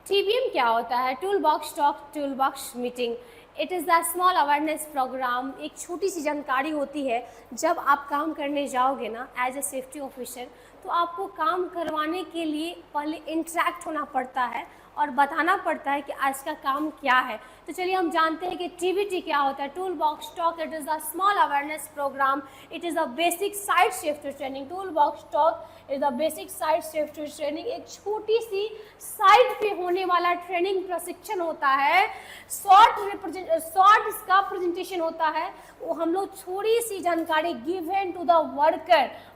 TBM क्या होता है? Tool box talk, tool box meeting. It is the small awareness programme. एक छोटी सी जानकारी होती है। जब आप काम करने जाओगे ना एज ए सेफ्टी ऑफिसर, तो आपको काम करवाने के लिए पहले इंटरेक्ट होना पड़ता है और बताना पड़ता है कि आज का काम क्या है। तो चलिए हम जानते हैं कि TBT क्या होता है। Tool box talk, it is the small awareness programme. It is a basic site safety training. Tool box talk is the basic site safety training. एक छोटी सी साइट पे होने वाला ट्रेनिंग प्रशिक्षण होता है। शॉर्ट इसका प्रेजेंटेशन होता है। वो हम लोग थोड़ी सी जानकारी गिवन टू द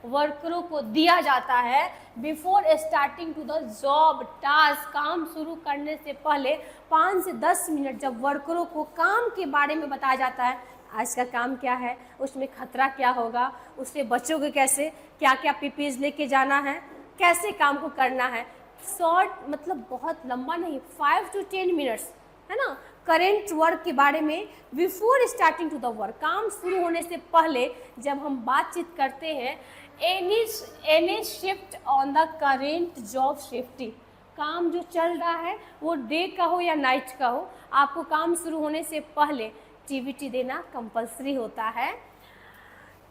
वर्करों को दिया जाता है before starting to the job task. काम शुरू करने से पहले 5 से 10 मिनट जब वर्करों को काम के बारे में बताया जाता है, आज का काम क्या है, उसमें खतरा क्या होगा, उससे बचोगे कैसे, क्या क्या PPEs लेके जाना है, कैसे काम को करना है। शॉर्ट मतलब बहुत लंबा नहीं, 5 to 10 मिनट्स है ना। करेंट वर्क के बारे में before starting to the work, काम शुरू होने से पहले जब हम बातचीत करते हैं, any shift on the current job safety. काम जो चल रहा है वो डे का हो या नाइट का हो, आपको काम शुरू होने से पहले TBT देना कंपलसरी होता है।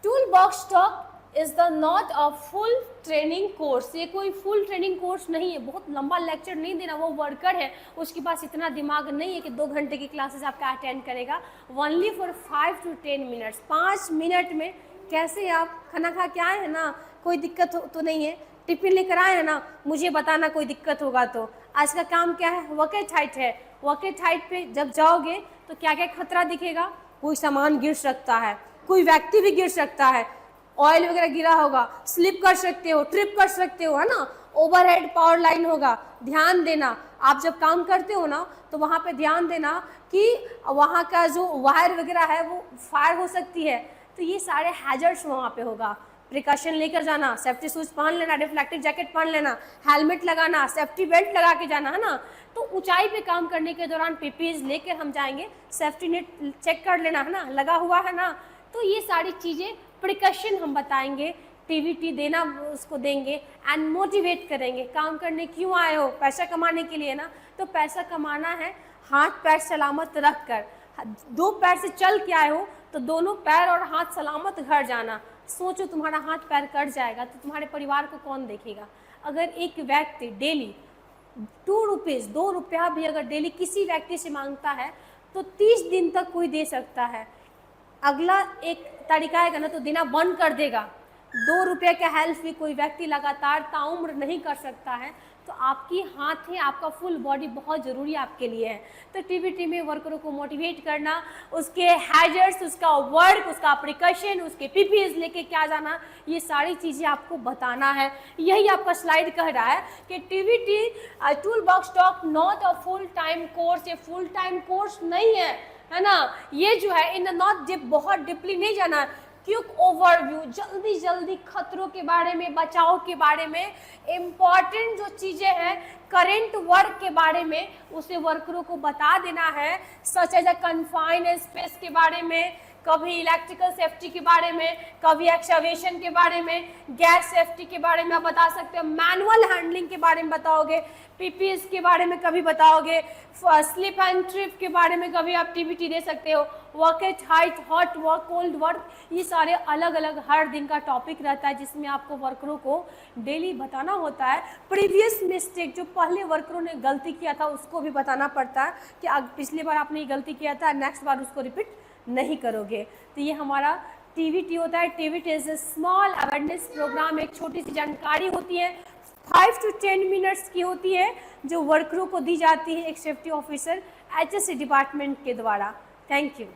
Tool box talk is the not a full training course. ये कोई फुल ट्रेनिंग कोर्स नहीं है, बहुत लंबा लेक्चर नहीं देना। वो वर्कर है, उसके पास इतना दिमाग नहीं है कि 2 घंटे की क्लासेस आपका अटेंड करेगा। Only for 5 to 10 minutes. 5 minute में कैसे आप खाना खा के आए हैं ना, कोई दिक्कत तो नहीं है, टिफिन लेकर आए हैं ना, मुझे बताना कोई दिक्कत होगा तो। आज का काम क्या है, वॉकेट हाइट है। वॉकेट हाइट पे जब जाओगे तो क्या क्या खतरा दिखेगा, कोई सामान गिर सकता है, कोई व्यक्ति भी गिर सकता है, ऑयल वगैरह गिरा होगा, स्लिप कर सकते हो, ट्रिप कर सकते हो, है ना। ओवरहेड पावर लाइन होगा, ध्यान देना। आप जब काम करते हो ना तो वहाँ पे ध्यान देना कि वहाँ का जो वायर वगैरह है वो फायर हो सकती है। तो ये सारे हैजर्ड्स वहाँ पे होगा। प्रिकॉशन लेकर जाना, सेफ्टी शूज पहन लेना, रिफ्लेक्टिव जैकेट पहन लेना, हेलमेट लगाना, सेफ्टी बेल्ट लगा के जाना, है ना। तो ऊंचाई पे काम करने के दौरान PPEs लेकर हम जाएंगे, सेफ्टी नेट चेक कर लेना, है ना, लगा हुआ है ना। तो ये सारी चीज़ें प्रिकॉशन हम बताएंगे, TBT देना उसको देंगे एंड मोटिवेट करेंगे। काम करने क्यों आए हो, पैसा कमाने के लिए ना। तो पैसा कमाना है हाथ पैर सलामत रख कर। 2 पैर से चल के आए हो तो दोनों पैर और हाथ सलामत घर जाना। सोचो तुम्हारा हाथ पैर कट जाएगा तो तुम्हारे परिवार को कौन देखेगा। अगर एक व्यक्ति डेली 2 रुपीज़ 2 रुपया भी अगर डेली किसी व्यक्ति से मांगता है तो 30 दिन तक कोई दे सकता है। अगला एक तरीका आएगा ना तो देना बंद कर देगा। 2 रुपये का हेल्प भी कोई व्यक्ति लगातार ताउम्र नहीं कर सकता है। तो आपकी हाथ है, आपका फुल बॉडी बहुत ज़रूरी आपके लिए है। तो TBT में वर्करों को मोटिवेट करना, उसके हैजर्ड्स, उसका वर्क, उसका प्रिकॉशन, उसके PPEs लेके क्या जाना, ये सारी चीज़ें आपको बताना है। यही आपका स्लाइड कह रहा है कि TBT tool box talk not a full time course. ये फुल टाइम कोर्स नहीं है ना। ये जो है इन नॉट डिप, बहुत डीपली नहीं जाना। क्विक ओवरव्यू, जल्दी जल्दी खतरों के बारे में, बचाव के बारे में, इम्पॉर्टेंट जो चीज़ें हैं करेंट वर्क के बारे में उसे वर्करों को बता देना है। Such as a confined space के बारे में, कभी इलेक्ट्रिकल सेफ्टी के बारे में, कभी एक्सकवेशन के बारे में, गैस सेफ्टी के बारे में आप बता सकते हो, मैनुअल हैंडलिंग के बारे में बताओगे, PPEs के बारे में कभी बताओगे, स्लिप एंड ट्रिप के बारे में कभी आप TBT दे सकते हो, work at height, hot work, cold work. ये सारे अलग अलग हर दिन का टॉपिक रहता है जिसमें आपको वर्करों को डेली बताना होता है। प्रीवियस मिस्टेक जो पहले वर्करों ने गलती किया था उसको भी बताना पड़ता है कि पिछली बार आपने ये गलती किया था, नेक्स्ट बार उसको रिपीट नहीं करोगे। तो ये हमारा TBT होता है। TBT is a small awareness programme. एक छोटी सी जानकारी होती है, 5 to 10 मिनट्स की होती है, जो वर्करों को दी जाती है एक सेफ्टी ऑफिसर HSE डिपार्टमेंट के द्वारा। Thank you.